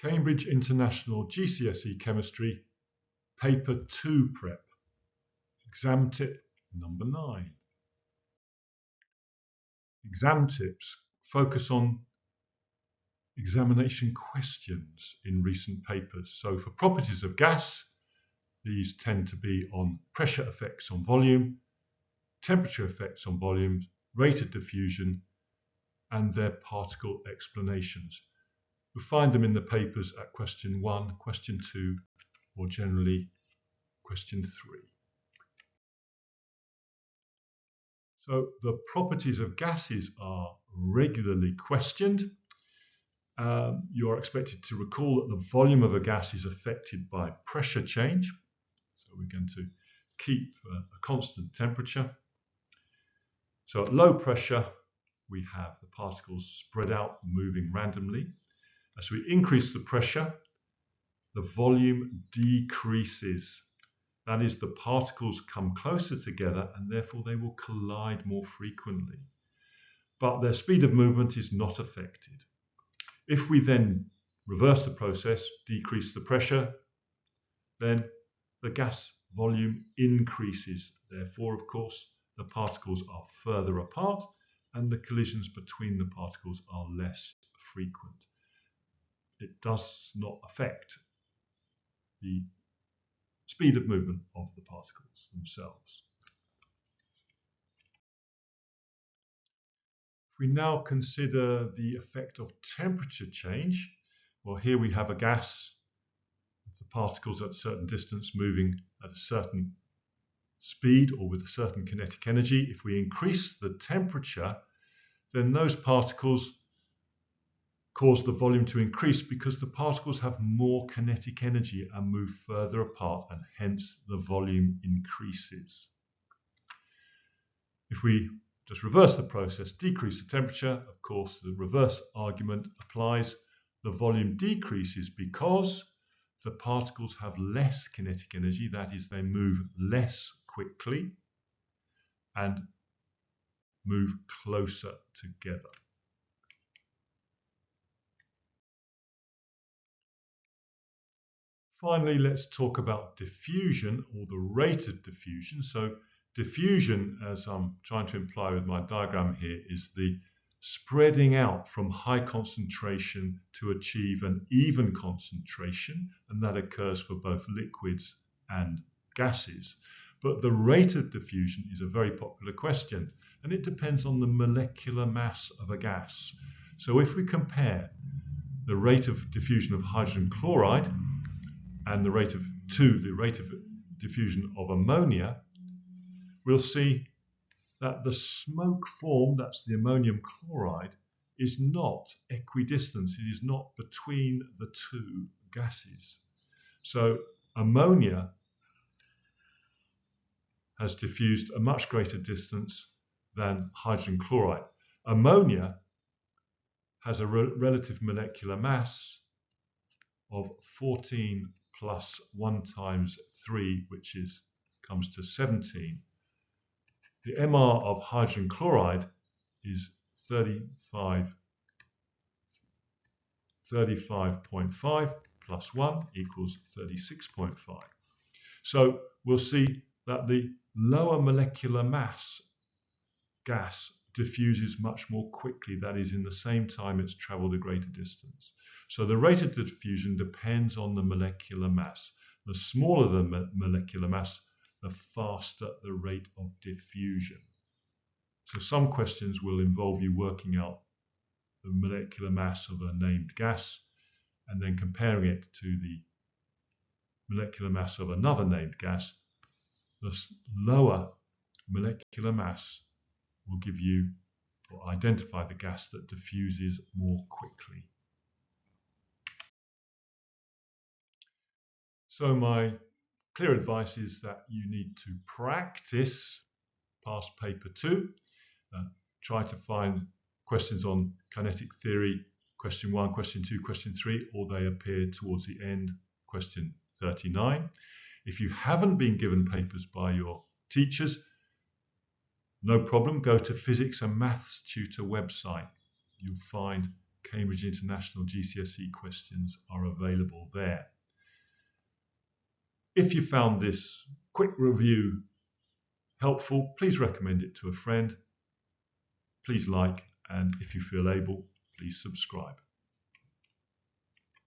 Cambridge International GCSE Chemistry, Paper 2 Prep, Exam Tip number 9. Exam tips focus on examination questions in recent papers. So for properties of gas, these tend to be on pressure effects on volume, temperature effects on volume, rate of diffusion, and their particle explanations. You'll find them in the papers at question 1, question 2, or generally question 3. So the properties of gases are regularly questioned. You are expected to recall that the volume of a gas is affected by pressure change. So we're going to keep a constant temperature. So at low pressure, we have the particles spread out, moving randomly. As we increase the pressure, the volume decreases. That is, the particles come closer together and therefore they will collide more frequently. But their speed of movement is not affected. If we then reverse the process, decrease the pressure, then the gas volume increases. Therefore, of course, the particles are further apart and the collisions between the particles are less frequent. It does not affect the speed of movement of the particles themselves. If we now consider the effect of temperature change, well, here we have a gas with the particles at a certain distance moving at a certain speed or with a certain kinetic energy. If we increase the temperature, then those particles cause the volume to increase because the particles have more kinetic energy and move further apart, and hence the volume increases. If we just reverse the process, decrease the temperature, of course the reverse argument applies. The volume decreases because the particles have less kinetic energy, that is, they move less quickly and move closer together. Finally, let's talk about diffusion, or the rate of diffusion. So diffusion, as I'm trying to imply with my diagram here, is the spreading out from high concentration to achieve an even concentration, and that occurs for both liquids and gases. But the rate of diffusion is a very popular question, and it depends on the molecular mass of a gas. So if we compare the rate of diffusion of hydrogen chloride and the rate of diffusion of ammonia, we'll see that the smoke formed, that's the ammonium chloride, is not equidistant. It is not between the two gases. So ammonia has diffused a much greater distance than hydrogen chloride. Ammonia has a relative molecular mass of 14 plus 1 times 3, which comes to 17. The MR of hydrogen chloride is 35.5 plus 1 equals 36.5. So we'll see that the lower molecular mass gas diffuses much more quickly. That is, in the same time it's traveled a greater distance. So the rate of diffusion depends on the molecular mass. The smaller the molecular mass, the faster the rate of diffusion. So some questions will involve you working out the molecular mass of a named gas and then comparing it to the molecular mass of another named gas. The lower molecular mass will give you or identify the gas that diffuses more quickly. So my clear advice is that you need to practice past paper 2. Try to find questions on kinetic theory, question 1, question 2, question 3, or they appear towards the end, question 39. If you haven't been given papers by your teachers, no problem, go to Physics and Maths Tutor website. You'll find Cambridge International GCSE questions are available there. If you found this quick review helpful, please recommend it to a friend. Please like, and if you feel able, please subscribe.